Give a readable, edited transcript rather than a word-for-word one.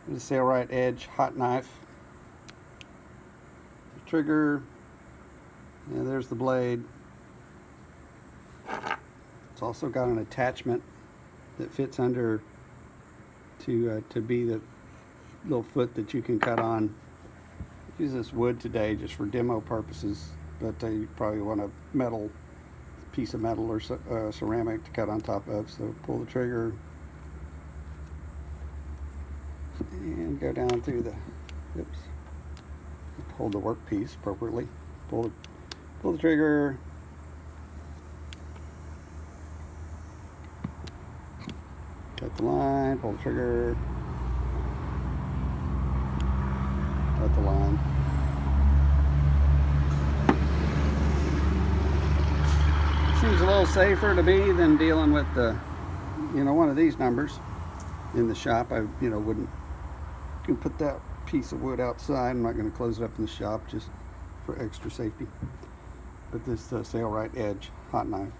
The SailRite Edge Hotknife. Trigger, and there's the blade. It's also got an attachment that fits under to be the little foot that you can cut on. Use this wood today just for demo purposes, but you probably want a piece of metal or ceramic to cut on top of. So pull the trigger and go down through the, oops, hold the workpiece appropriately. Pull the trigger. Cut the line, pull the trigger. Cut the line. Seems a little safer to me than dealing with the, one of these numbers in the shop. I, wouldn't put that piece of wood outside. I'm not going to close it up in the shop just for extra safety. But this SailRite Edge Hotknife.